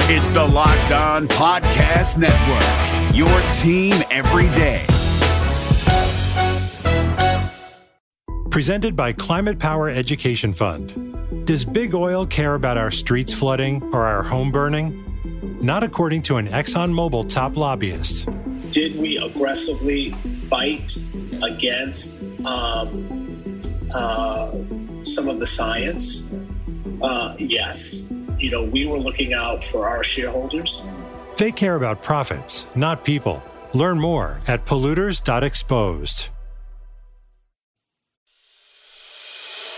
It's the Locked On Podcast Network, your team every day. Presented by Climate Power Education Fund. Does big oil care about our streets flooding or our home burning? Not according to an ExxonMobil top lobbyist. Did we aggressively fight against some of the science? Yes. We were looking out for our shareholders. They care about profits, not people. Learn more at polluters.exposed.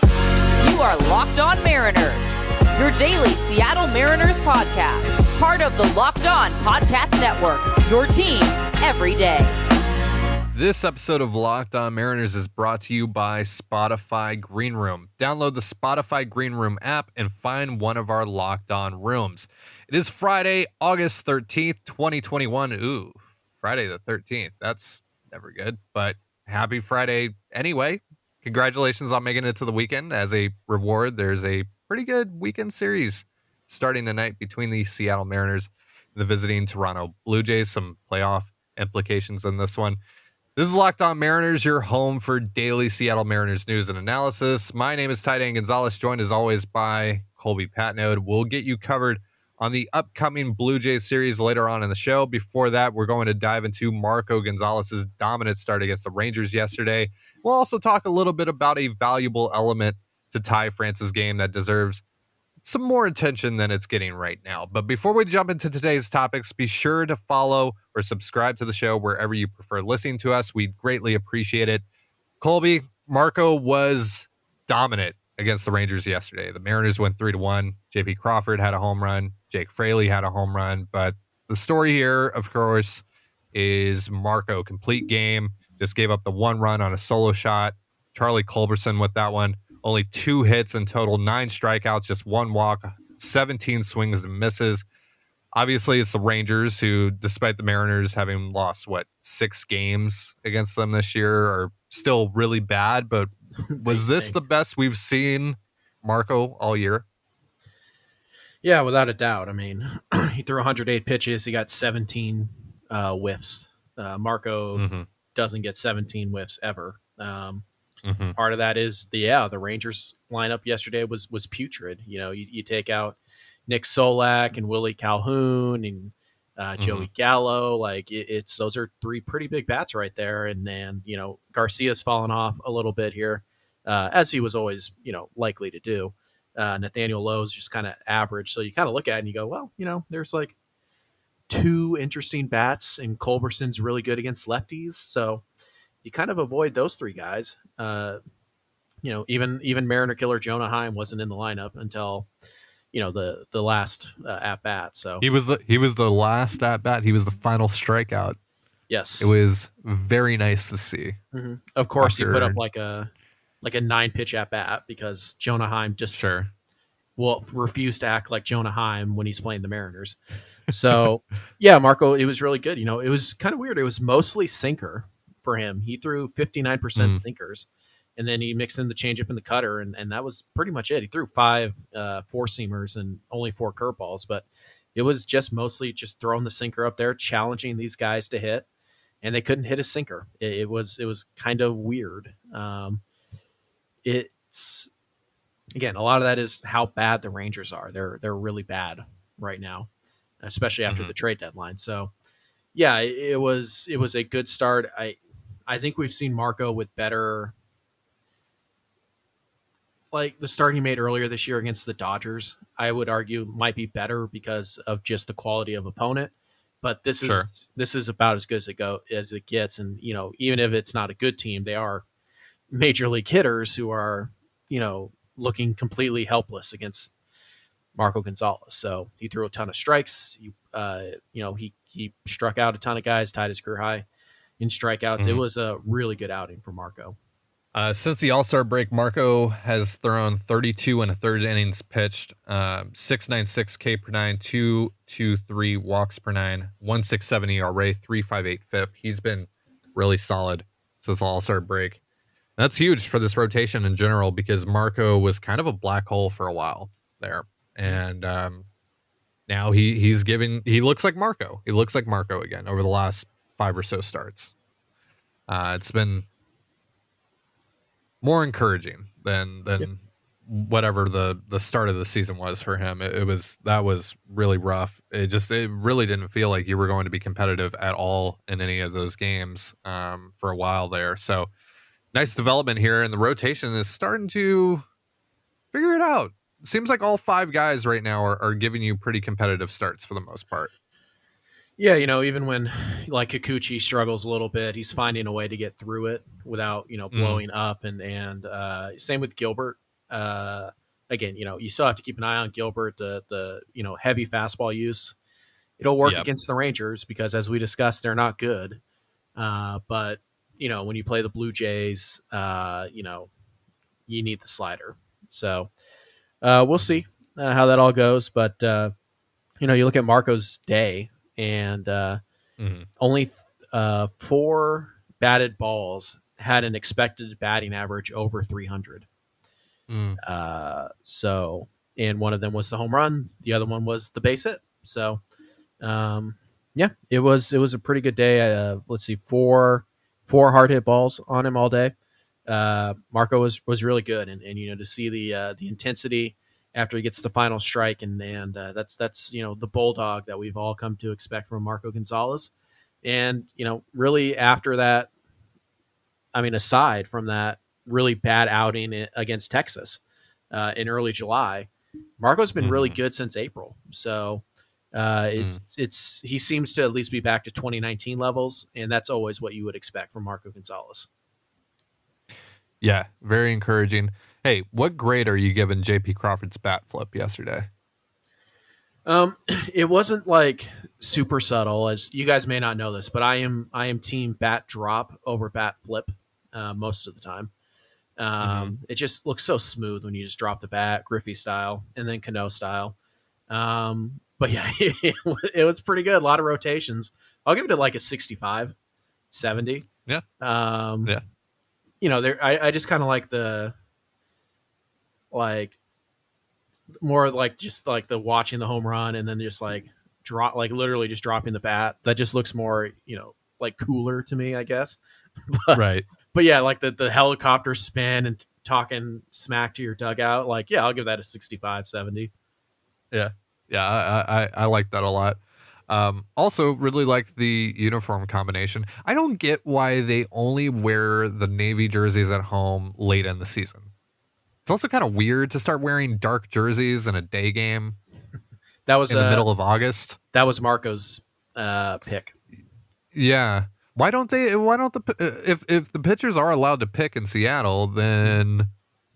You are Locked On Mariners, your daily Seattle Mariners podcast. Part of the Locked On Podcast Network, your team every day. This episode of Locked On Mariners is brought to you by Spotify Green Room. Download the Spotify Green Room app and find one of our Locked On rooms. It is Friday, August 13th, 2021. Ooh, Friday the 13th. That's never good, but happy Friday anyway. Congratulations on making it to the weekend. As a reward, there's a pretty good weekend series starting tonight between the Seattle Mariners and the visiting Toronto Blue Jays. Some playoff implications in this one. This is Locked On Mariners, your home for daily Seattle Mariners news and analysis. My name is Titan Gonzalez, joined as always by Colby Patnode. We'll get you covered on the upcoming Blue Jays series later on in the show. Before that, we're going to dive into Marco Gonzalez's dominant start against the Rangers yesterday. We'll also talk a little bit about a valuable element to Ty France's game that deserves some more attention than it's getting right now. But before we jump into today's topics, be sure to follow or subscribe to the show wherever you prefer listening to us. We'd greatly appreciate it. Colby, Marco was dominant against the Rangers yesterday. The Mariners went 3-1. JP Crawford had a home run. Jake Fraley had a home run. But the story here, of course, is Marco. Complete game. Just gave up the one run on a solo shot. Charlie Culberson with that one. Only 2 hits in total, 9 strikeouts, just 1 walk, 17 swings and misses. Obviously, it's the Rangers who, despite the Mariners having lost, 6 games against them this year, are still really bad. But was this the best we've seen Marco all year? Yeah, without a doubt. I mean, he threw 108 pitches. He got 17 whiffs. Marco doesn't get 17 whiffs ever. Part of that is the Rangers lineup yesterday was putrid. You take out Nick Solak and Willie Calhoun and Joey Gallo. Those are 3 pretty big bats right there. And then, Garcia's fallen off a little bit here, as he was always, likely to do. Nathaniel Lowe's just kind of average. So you kind of look at it and you go, well, there's 2 interesting bats, and Culberson's really good against lefties. So you kind of avoid those 3 guys. Even Mariner killer Jonah Heim wasn't in the lineup until, the last at bat. So he was the last at bat. He was the final strikeout. Yes, it was very nice to see. Of course, he put up like a 9-pitch at bat because Jonah Heim just will refuse to act like Jonah Heim when he's playing the Mariners. So yeah, Marco, it was really good. It was kind of weird. It was mostly sinker for him. He threw 59% sinkers, and then he mixed in the changeup and the cutter, and that was pretty much it. He threw 5 four-seamers and only 4 curveballs, but it was just mostly just throwing the sinker up there, challenging these guys to hit, and they couldn't hit a sinker. It was kind of weird. It's again, a lot of that is how bad the Rangers are. They're really bad right now, especially after the trade deadline. So yeah, it was a good start. I think we've seen Marco with better, the start he made earlier this year against the Dodgers, I would argue might be better because of just the quality of opponent. But this is about as good as it gets. And, even if it's not a good team, they are major league hitters who are, looking completely helpless against Marco Gonzalez. So he threw a ton of strikes. He struck out a ton of guys, tied his career high in strikeouts. It was a really good outing for Marco. Since the All-Star break, Marco has thrown 32 1/3 innings pitched, 6.96 K per 9, 2.23 walks per 9, 1.67 ERA, 3.58 FIP. He's been really solid since the All-Star break. That's huge for this rotation in general because Marco was kind of a black hole for a while there. And now he looks like Marco. He looks like Marco again over the last 5 or so starts. It's been more encouraging than whatever the start of the season was for him. That was really rough. It really didn't feel like you were going to be competitive at all in any of those games for a while there. So nice development here, and the rotation is starting to figure it out. It seems like all 5 guys right now are giving you pretty competitive starts for the most part. Yeah, even when like Kikuchi struggles a little bit, he's finding a way to get through it without, blowing up. And same with Gilbert. Again, you still have to keep an eye on Gilbert, the heavy fastball use. It'll work against the Rangers because, as we discussed, they're not good. But, when you play the Blue Jays, you need the slider. So we'll see how that all goes. But, you look at Marco's day, and only 4 batted balls had an expected batting average over 300. So, and one of them was the home run. The other one was the base hit. So, it was a pretty good day. Let's see, 4 hard hit balls on him all day. Marco was really good. And to see the intensity after he gets the final strike, and that's the bulldog that we've all come to expect from Marco Gonzalez. And really after that, aside from that really bad outing against Texas in early July, Marco's been really good since April. So he seems to at least be back to 2019 levels, and that's always what you would expect from Marco Gonzalez. Yeah, very encouraging. Hey, what grade are you giving JP Crawford's bat flip yesterday? It wasn't like super subtle, as you guys may not know this, but I am team bat drop over bat flip most of the time. It just looks so smooth when you just drop the bat, Griffey style, and then Cano style. But yeah, it was pretty good. A lot of rotations. I'll give it like a 65, 70. Yeah. Yeah. I just kind of like more like just like the watching the home run and then just like literally just dropping the bat. That just looks more, like cooler to me, I guess. Right. But yeah, like the helicopter spin and talking smack to your dugout. Like, yeah, I'll give that a 65, 70. Yeah. Yeah. I like that a lot. Also really like the uniform combination. I don't get why they only wear the Navy jerseys at home late in the season. It's also kind of weird to start wearing dark jerseys in a day game. That was in the middle of August. That was Marco's pick. Yeah. Why don't if the pitchers are allowed to pick in Seattle, then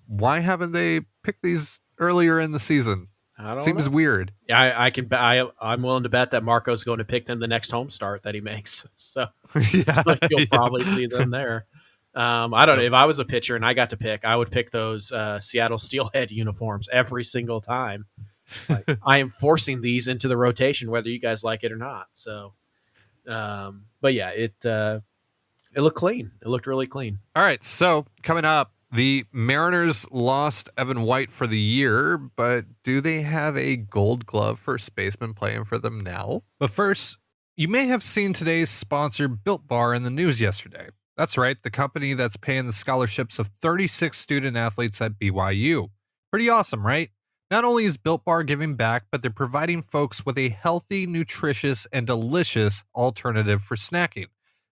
why haven't they picked these earlier in the season? Seems weird. Yeah, I'm willing to bet that Marco's going to pick them the next home start that he makes. So you'll probably see them there. I don't know. If I was a pitcher and I got to pick, I would pick those Seattle Steelhead uniforms every single time. Like, I am forcing these into the rotation, whether you guys like it or not. So, but yeah, it looked clean. It looked really clean. All right. So coming up, the Mariners lost Evan White for the year, but do they have a Gold Glove first baseman playing for them now? But first, you may have seen today's sponsor, Built Bar, in the news yesterday. That's right, the company that's paying the scholarships of 36 student athletes at BYU. Pretty awesome, right? Not only is Built Bar giving back, but they're providing folks with a healthy, nutritious, and delicious alternative for snacking.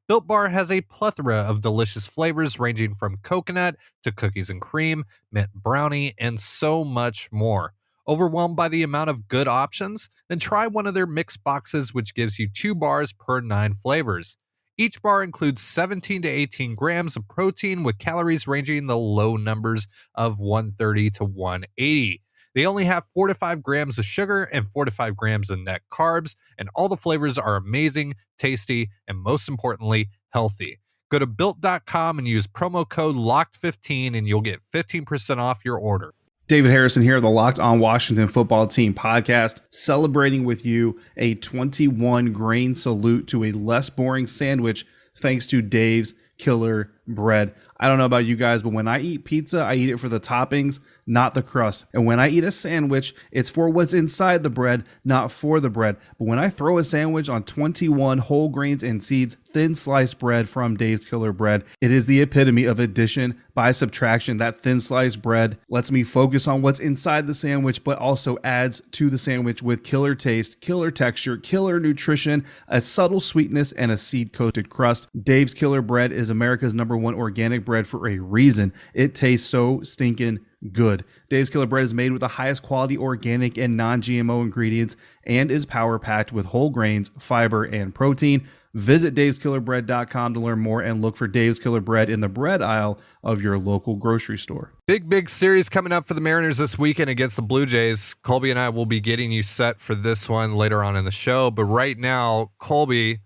Built Bar has a plethora of delicious flavors ranging from coconut to cookies and cream, mint brownie, and so much more. Overwhelmed by the amount of good options? Then try one of their mixed boxes, which gives you 2 bars per 9 flavors. Each bar includes 17 to 18 grams of protein with calories ranging in the low numbers of 130 to 180. They only have 4 to 5 grams of sugar and 4 to 5 grams of net carbs, and all the flavors are amazing, tasty, and most importantly, healthy. Go to Built.com and use promo code LOCKED15 and you'll get 15% off your order. David Harrison here, the Locked On Washington Football Team podcast, celebrating with you a 21 grain salute to a less boring sandwich thanks to Dave's Killer Bread. I don't know about you guys, but when I eat pizza, I eat it for the toppings, not the crust. And when I eat a sandwich, it's for what's inside the bread, not for the bread. But when I throw a sandwich on 21 whole grains and seeds, thin sliced bread from Dave's Killer Bread, it is the epitome of addition by subtraction. That thin sliced bread lets me focus on what's inside the sandwich, but also adds to the sandwich with killer taste, killer texture, killer nutrition, a subtle sweetness, and a seed-coated crust. Dave's Killer Bread is America's #1 organic bread for a reason. It tastes so stinking good. Dave's Killer Bread is made with the highest quality organic and non-GMO ingredients and is power-packed with whole grains, fiber, and protein. Visit daveskillerbread.com to learn more and look for Dave's Killer Bread in the bread aisle of your local grocery store. Big series coming up for the Mariners this weekend against the Blue Jays. Colby and I will be getting you set for this one later on in the show. But right now, Colby,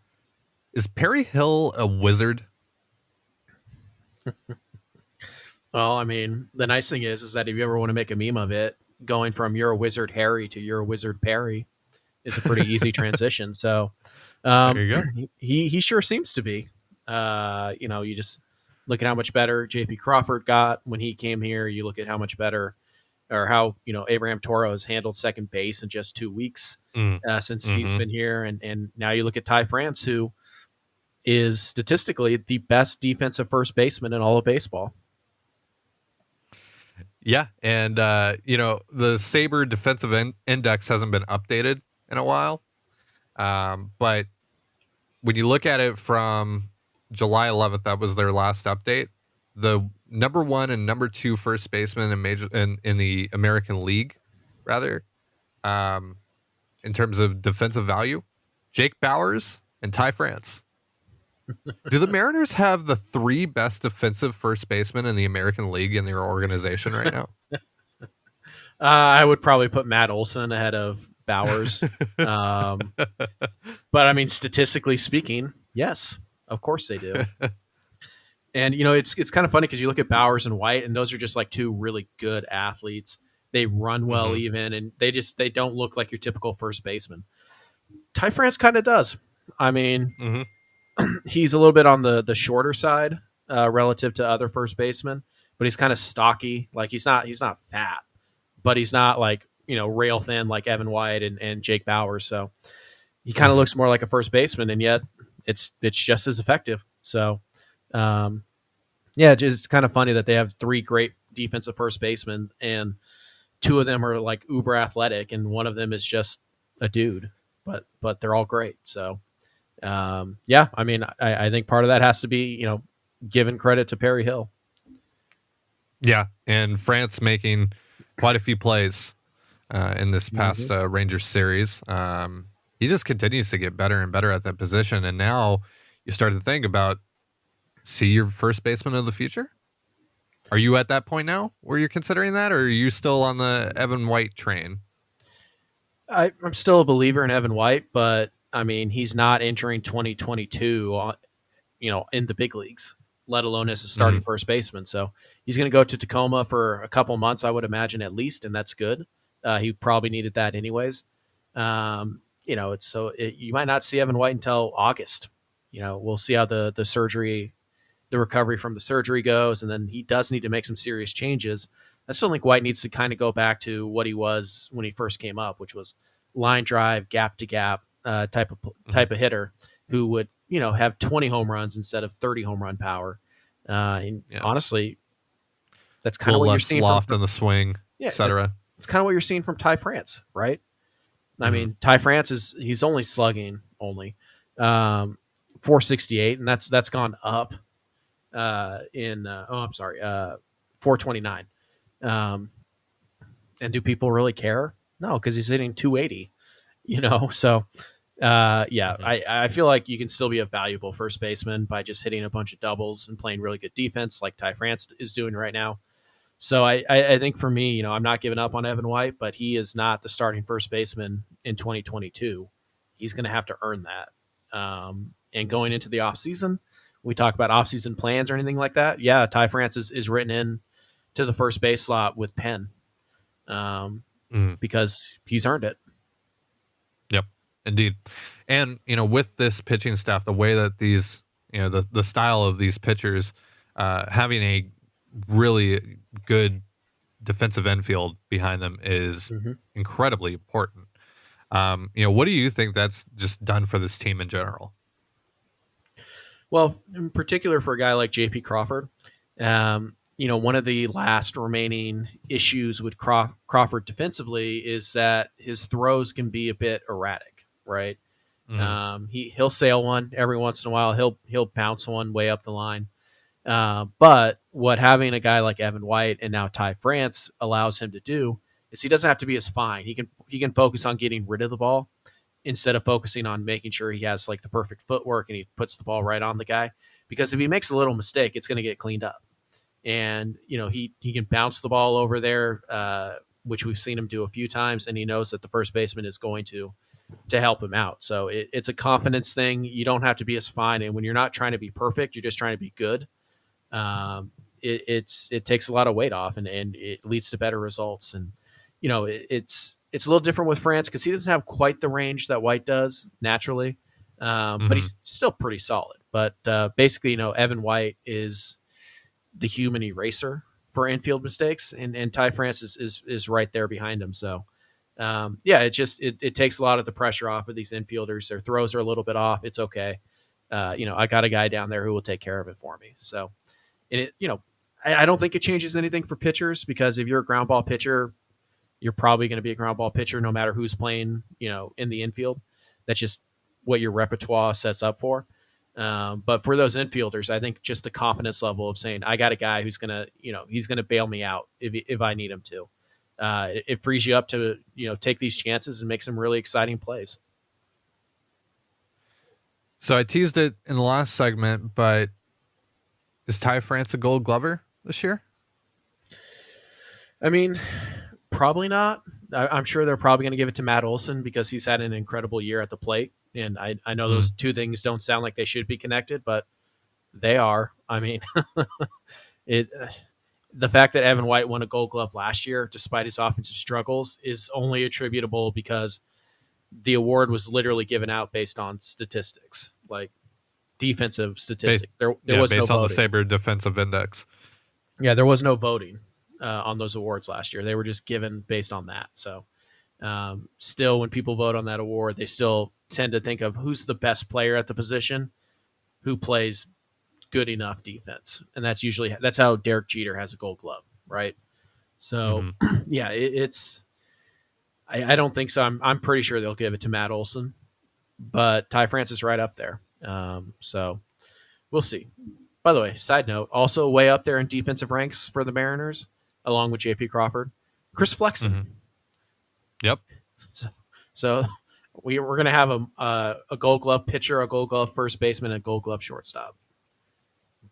is Perry Hill a wizard? Well, I mean, the nice thing is that if you ever want to make a meme of it, going from you're a wizard Harry to you're a wizard Perry is a pretty easy transition. So There you go. he sure seems to be. You just look at how much better JP Crawford got when he came here. You look at how much better, or how Abraham Toro has handled second base in just 2 weeks since he's been here, and now you look at Ty France, who is statistically the best defensive first baseman in all of baseball. Yeah, and the Sabre defensive index hasn't been updated in a while, but when you look at it from July 11th, that was their last update. The #1 and #2 first baseman in the American League, rather, in terms of defensive value, Jake Bauers and Ty France. Do the Mariners have the 3 best defensive first basemen in the American League in their organization right now? I would probably put Matt Olson ahead of Bowers. But I mean, statistically speaking, yes, of course they do. And, it's kind of funny because you look at Bowers and White, and those are just like 2 really good athletes. They run well even, and they don't look like your typical first baseman. Ty France kind of does. I mean, he's a little bit on the shorter side relative to other first basemen, but he's kind of stocky. Like he's not fat, but he's not like, rail thin like Evan White and Jake Bauers. So he kind of looks more like a first baseman, and yet it's just as effective. So, it's kind of funny that they have 3 great defensive first basemen, and 2 of them are like uber athletic, and one of them is just a dude, but they're all great. So, I mean, I think part of that has to be, giving credit to Perry Hill. Yeah, and France making quite a few plays in this past Rangers series. He just continues to get better and better at that position, and now you start to think about, see your first baseman of the future? Are you at that point now where you're considering that, or are you still on the Evan White train? I'm still a believer in Evan White, but I mean, he's not entering 2022, in the big leagues, let alone as a starting first baseman. So he's going to go to Tacoma for a couple months, I would imagine, at least, and that's good. He probably needed that anyways. You might not see Evan White until August. We'll see how the surgery, the recovery from the surgery goes, and then he does need to make some serious changes. I still think White needs to kind of go back to what he was when he first came up, which was line drive, gap to gap type of hitter who would have 20 home runs instead of 30 home run power. Honestly, that's kind of what you're seeing from the swing, etc. It's kind of what you're seeing from Ty France, right? I mean, Ty France he's only slugging 468, and that's gone up 429. And do people really care? No, because he's hitting 280. So I feel like you can still be a valuable first baseman by just hitting a bunch of doubles and playing really good defense like Ty France is doing right now. So I think for me, I'm not giving up on Evan White, but he is not the starting first baseman in 2022. He's going to have to earn that. And going into the offseason, we talk about offseason plans or anything like that. Yeah, Ty France is written in to the first base slot with pen because he's earned it. Yep, indeed. And, with this pitching staff, the way that these, the style of these pitchers, having a really good defensive infield behind them is incredibly important. What do you think that's just done for this team in general? Well, in particular for a guy like J.P. Crawford, one of the last remaining issues with Crawford defensively is that his throws can be a bit erratic, right? He'll sail one every once in a while. He'll bounce one way up the line. But what having a guy like Evan White and now Ty France allows him to do is he doesn't have to be as fine. He can focus on getting rid of the ball instead of focusing on making sure he has like the perfect footwork and he puts the ball right on the guy. Because if he makes a little mistake, it's going to get cleaned up. And he can bounce the ball over there, which we've seen him do a few times, and he knows that the first baseman is going to help him out. So it's a confidence thing. You don't have to be as fine, and when you're not trying to be perfect, you're just trying to be good. It takes a lot of weight off, and it leads to better results. And it's a little different with France because he doesn't have quite the range that White does naturally, but he's still pretty solid. But basically, Evan White is the human eraser for infield mistakes, and Ty France is right there behind him. So it takes a lot of the pressure off of these infielders. Their throws are a little bit off. It's okay. I got a guy down there who will take care of it for me. So, and I don't think it changes anything for pitchers, because if you're a ground ball pitcher, you're probably going to be a ground ball pitcher no matter who's playing, in the infield. That's just what your repertoire sets up for. But for those infielders, I think just the confidence level of saying, I got a guy who's going to, he's going to bail me out if I need him to. It frees you up to, take these chances and make some really exciting plays. So I teased it in the last segment, but is Ty France a Gold Glover this year? I mean, probably not. I'm sure they're probably going to give it to Matt Olson because he's had an incredible year at the plate. And I know those two things don't sound like they should be connected, but they are. I mean, the fact that Evan White won a Gold Glove last year, despite his offensive struggles, is only attributable because the award was literally given out based on statistics, like defensive statistics. There was based no on voting. the Sabre Defensive Index. Yeah, there was no voting on those awards last year. They were just given based on that. So still, when people vote on that award, they still tend to think of who's the best player at the position, who plays good enough defense. And that's how Derek Jeter has a Gold Glove, right? So yeah, I don't think so. I'm pretty sure they'll give it to Matt Olson, but Ty France is right up there. So we'll see. By the way, side note, also way up there in defensive ranks for the Mariners, along with J.P. Crawford, Chris Flexen. Yep. So we're going to have a Gold Glove pitcher, a Gold Glove first baseman, and a Gold Glove shortstop.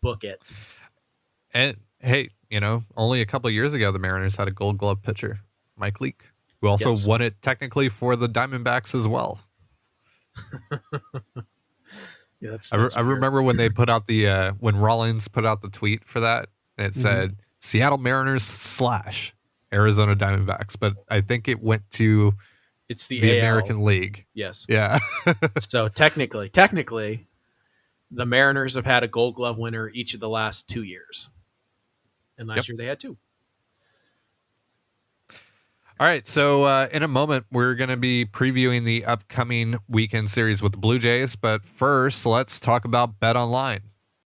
Book it. And hey, only a couple of years ago, the Mariners had a Gold Glove pitcher, Mike Leake, who also won it technically for the Diamondbacks as well. Yeah, that's I remember when they put out when Rollins put out the tweet for that, and it said Seattle Mariners / Arizona Diamondbacks, but I think it went to the AL. American League. Yes. Yeah. So technically, the Mariners have had a Gold Glove winner each of the last 2 years, and last year they had 2. All right, so in a moment, we're going to be previewing the upcoming weekend series with the Blue Jays. But first, let's talk about BetOnline.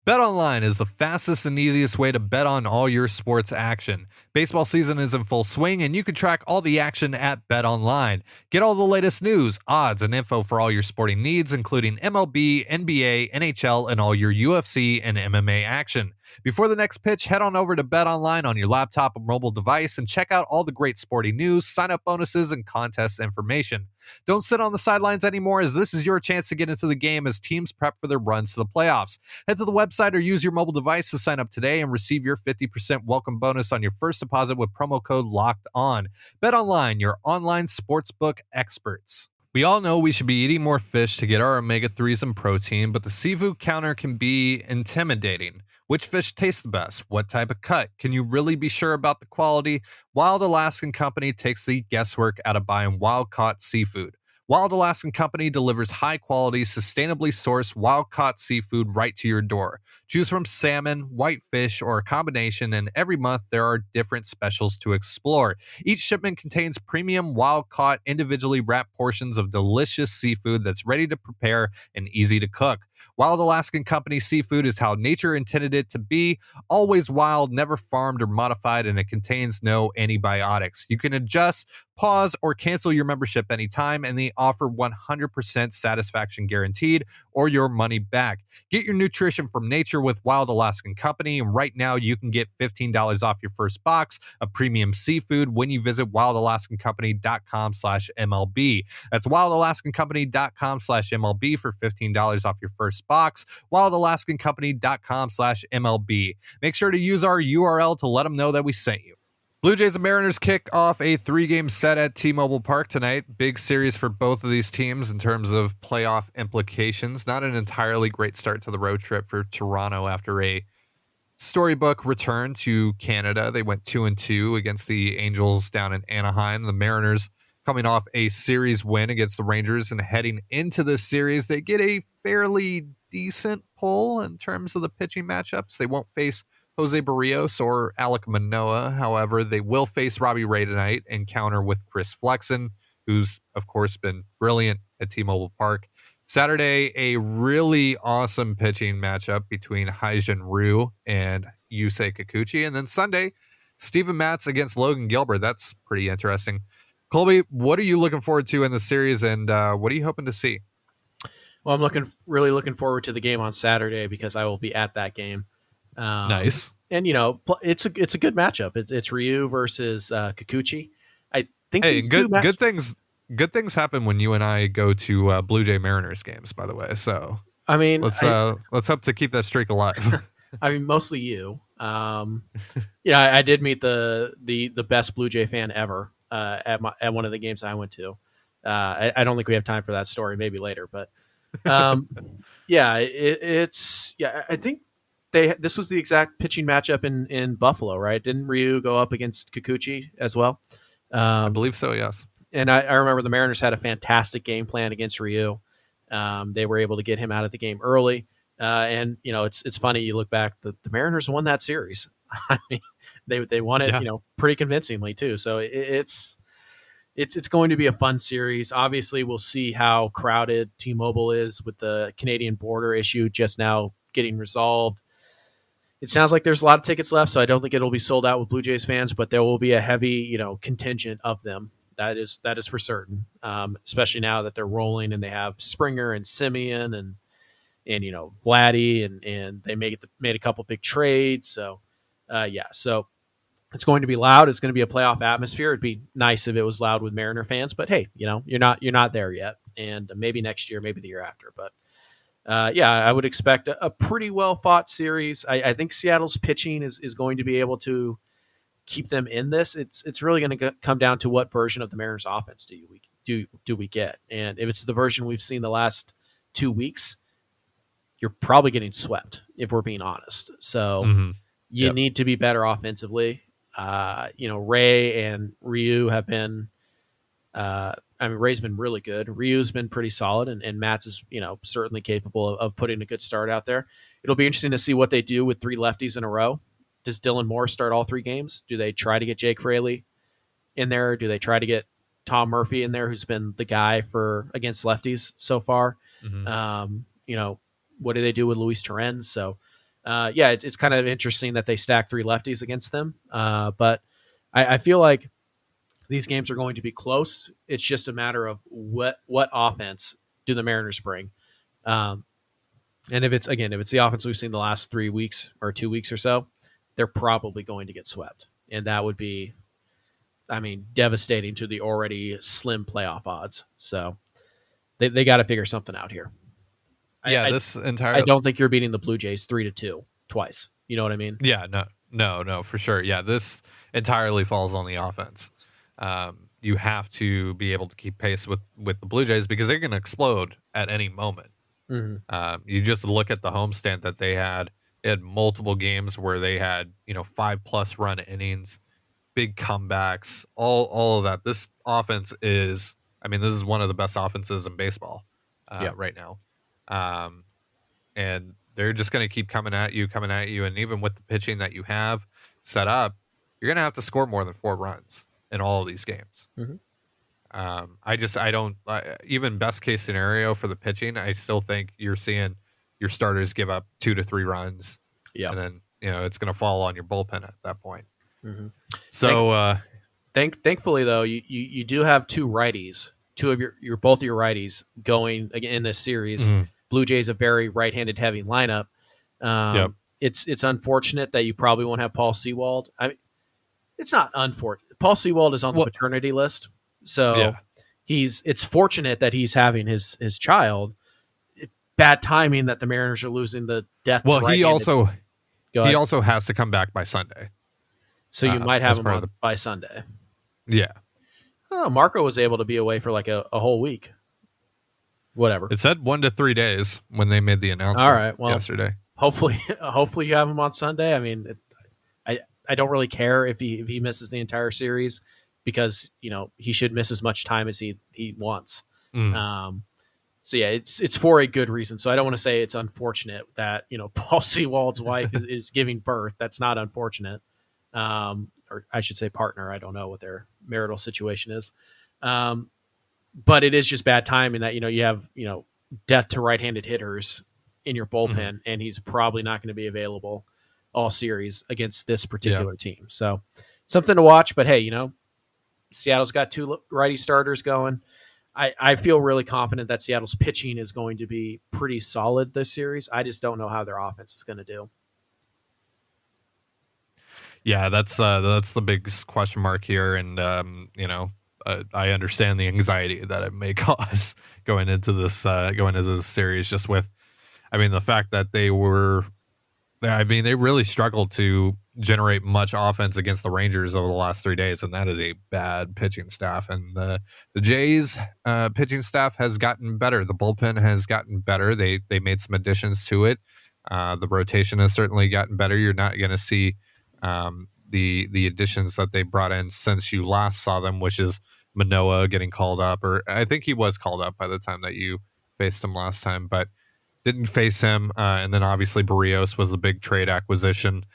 BetOnline is the fastest and easiest way to bet on all your sports action. Baseball season is in full swing, and you can track all the action at BetOnline. Get all the latest news, odds, and info for all your sporting needs, including MLB, NBA, NHL, and all your UFC and MMA action. Before the next pitch, head on over to BetOnline on your laptop or mobile device and check out all the great sporting news, sign-up bonuses, and contest information. Don't sit on the sidelines anymore, as this is your chance to get into the game as teams prep for their runs to the playoffs. Head to the website or use your mobile device to sign up today and receive your 50% welcome bonus on your first deposit with promo code LOCKEDON. BetOnline, your online sportsbook experts. We all know we should be eating more fish to get our omega-3s and protein, but the seafood counter can be intimidating. Which fish tastes the best? What type of cut? Can you really be sure about the quality? Wild Alaskan Company takes the guesswork out of buying wild-caught seafood. Wild Alaskan Company delivers high-quality, sustainably sourced, wild-caught seafood right to your door. Choose from salmon, whitefish, or a combination, and every month there are different specials to explore. Each shipment contains premium, wild-caught, individually wrapped portions of delicious seafood that's ready to prepare and easy to cook. Wild Alaskan Company seafood is how nature intended it to be, always wild, never farmed or modified, and it contains no antibiotics. You can adjust, pause, or cancel your membership anytime, and they offer 100% satisfaction guaranteed or your money back. Get your nutrition from nature with Wild Alaskan Company, and right now you can get $15 off your first box of premium seafood when you visit wildalaskancompany.com/MLB. That's wildalaskancompany.com/MLB for $15 off your first box. wildalaskancompany.com/MLB. Make sure to use our URL to let them know that we sent you. Blue Jays and Mariners kick off a 3-game set at T-Mobile Park tonight. Big series for both of these teams in terms of playoff implications. Not an entirely great start to the road trip for Toronto after a storybook return to Canada. They went 2-2 against the Angels down in Anaheim. The Mariners coming off a series win against the Rangers, and heading into this series, they get a fairly decent pull in terms of the pitching matchups. They won't face Jose Barrios or Alek Manoah. However, they will face Robbie Ray tonight and counter with Chris Flexen, who's, of course, been brilliant at T-Mobile Park. Saturday, a really awesome pitching matchup between Hyjin Ryu and Yusei Kikuchi. And then Sunday, Steven Matz against Logan Gilbert. That's pretty interesting. Colby, what are you looking forward to in the series, and what are you hoping to see? Well, I'm really looking forward to the game on Saturday because I will be at that game. Nice. And it's a good matchup. It's Ryu versus Kikuchi. I think good things happen when you and I go to Blue Jay Mariners games, by the way. So I mean, let's hope to keep that streak alive. I mean, mostly you. I did meet the best Blue Jay fan ever at one of the games I went to. I don't think we have time for that story. Maybe later, but I think this was the exact pitching matchup in Buffalo, right? Didn't Ryu go up against Kikuchi as well? I believe so, yes. And I remember the Mariners had a fantastic game plan against Ryu. They were able to get him out of the game early. And it's funny, you look back, the Mariners won that series. I mean, they won it, pretty convincingly too. So it's going to be a fun series. Obviously, we'll see how crowded T-Mobile is with the Canadian border issue just now getting resolved. It sounds like there's a lot of tickets left, so I don't think it'll be sold out with Blue Jays fans, but there will be a heavy, contingent of them. That is for certain. Especially now that they're rolling and they have Springer and Simeon and Vladdy and they made a couple big trades. So so it's going to be loud. It's going to be a playoff atmosphere. It'd be nice if it was loud with Mariner fans, but hey, you're not there yet, and maybe next year, maybe the year after, but. I would expect a pretty well fought series. I think Seattle's pitching is going to be able to keep them in this. It's really going to come down to what version of the Mariners offense do we get. And if it's the version we've seen the last 2 weeks, you're probably getting swept if we're being honest. So you need to be better offensively. Ray and Ryu have been, Ray's been really good. Ryu's been pretty solid, and Matt's is, certainly capable of putting a good start out there. It'll be interesting to see what they do with 3 lefties in a row. Does Dylan Moore start all 3 games? Do they try to get Jake Fraley in there? Do they try to get Tom Murphy in there, who's been the guy against lefties so far? What do they do with Luis Torrens? So, it's kind of interesting that they stack 3 lefties against them. But I feel like these games are going to be close. It's just a matter of what offense do the Mariners bring. And if it's the offense we've seen the last 3 weeks or 2 weeks or so, they're probably going to get swept. And that would be, devastating to the already slim playoff odds. So they got to figure something out here. Yeah, I don't think you're beating the Blue Jays 3-2 twice. You know what I mean? Yeah, no, for sure. Yeah, this entirely falls on the offense. You have to be able to keep pace with the Blue Jays because they're going to explode at any moment. You just look at the homestand that they had. They had multiple games where they had 5+ run innings, big comebacks, all of that. This offense is I mean, this is one of the best offenses in baseball right now. And they're just going to keep coming at you. And even with the pitching that you have set up, you're going to have to score more than 4 runs in all of these games. I don't even best case scenario for the pitching. I still think you're seeing your starters give up 2 to 3 runs. And then, it's going to fall on your bullpen at that point. So, thankfully though, you do have 2 righties, both of your righties going again in this series. Blue Jays a very right-handed heavy lineup. It's unfortunate that you probably won't have Paul Sewald. I mean, it's not unfortunate. Paul Sewald is on the paternity list, so it's fortunate that he's having his child. Bad timing that the Mariners are losing the death. Well, he also has to come back by Sunday, so you might have him on by Sunday. Yeah, I don't know. Marco was able to be away for like a whole week. Whatever. It said 1 to 3 days when they made the announcement. All right. Well, yesterday. Hopefully you have him on Sunday. I mean, I don't really care if he misses the entire series, because he should miss as much time as he wants. So yeah, it's for a good reason. So I don't want to say it's unfortunate that Paul Sewald's wife is giving birth. That's not unfortunate, or I should say partner. I don't know what their marital situation is. But it is just bad timing that, you have, death to right-handed hitters in your bullpen, and he's probably not going to be available all series against this particular team. So something to watch, but hey, Seattle's got 2 righty starters going. I feel really confident that Seattle's pitching is going to be pretty solid this series. I just don't know how their offense is going to do. Yeah, that's the biggest question mark here. And, I understand the anxiety that it may cause going into this series, just with, the fact that they really struggled to generate much offense against the Rangers over the last 3 days. And that is a bad pitching staff. And the Jays pitching staff has gotten better. The bullpen has gotten better. They made some additions to it. The rotation has certainly gotten better. You're not going to see the additions that they brought in since you last saw them, which is Manoah getting called up, or I think he was called up by the time that you faced him last time, but didn't face him. And then obviously Barrios was the big trade acquisition.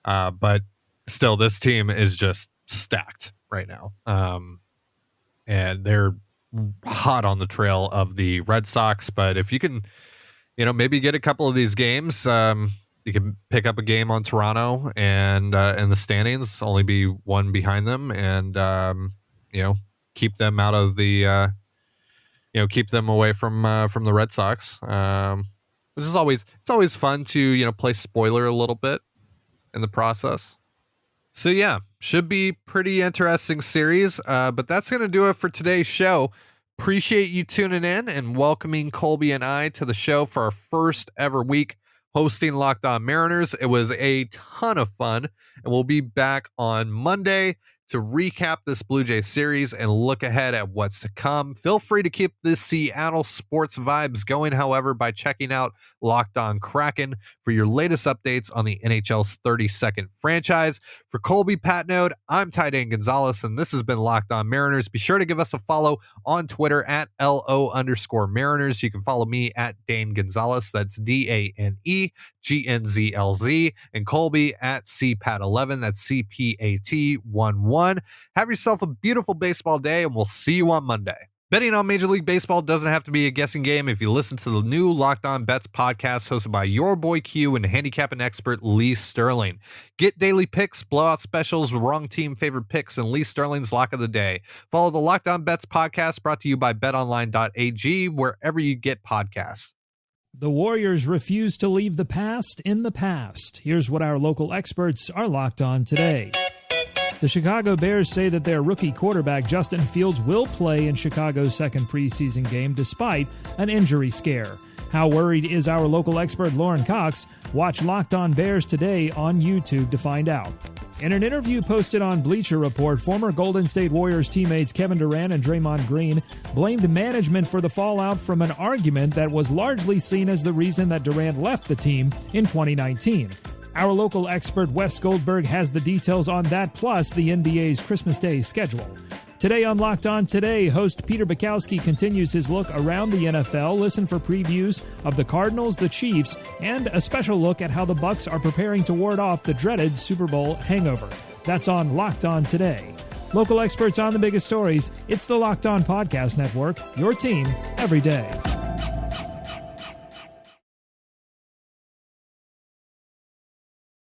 But still, this team is just stacked right now. And they're hot on the trail of the Red Sox. But if you can, maybe get a couple of these games, you can pick up a game on Toronto and the standings, only be 1 behind them, and keep them out of the keep them away from the Red Sox, which is always fun to play spoiler a little bit in the process. So yeah, should be pretty interesting series. But that's gonna do it for today's show. Appreciate you tuning in and welcoming Colby and I to the show for our first ever week hosting Locked On Mariners. It was a ton of fun, and we'll be back on Monday to recap this Blue Jay series and look ahead at what's to come. Feel free to keep the Seattle sports vibes going, however, by checking out Locked On Kraken for your latest updates on the NHL's 32nd franchise. For Colby Patnode, I'm Ty Dane Gonzalez, and this has been Locked On Mariners. Be sure to give us a follow on Twitter at LO_Mariners. You can follow me at Dane Gonzalez. That's DANEGNZLZ, and Colby at CPAT11. That's CPAT11. Have yourself a beautiful baseball day, and we'll see you on Monday. Betting on Major League Baseball doesn't have to be a guessing game if you listen to the new Locked On Bets podcast hosted by your boy Q and handicapping expert Lee Sterling. Get daily picks, blowout specials, wrong team favorite picks, and Lee Sterling's lock of the day. Follow the Locked On Bets podcast brought to you by betonline.ag wherever you get podcasts. The Warriors refuse to leave the past in the past. Here's what our local experts are locked on today. The Chicago Bears say that their rookie quarterback Justin Fields will play in Chicago's second preseason game despite an injury scare. How worried is our local expert Lauren Cox? Watch Locked On Bears today on YouTube to find out. In an interview posted on Bleacher Report, former Golden State Warriors teammates Kevin Durant and Draymond Green blamed management for the fallout from an argument that was largely seen as the reason that Durant left the team in 2019. Our local expert Wes Goldberg has the details on that, plus the NBA's Christmas Day schedule. Today on Locked On Today, host Peter Bukowski continues his look around the NFL. Listen for previews of the Cardinals, the Chiefs, and a special look at how the Bucs are preparing to ward off the dreaded Super Bowl hangover. That's on Locked On Today. Local experts on the biggest stories. It's the Locked On Podcast Network, your team every day.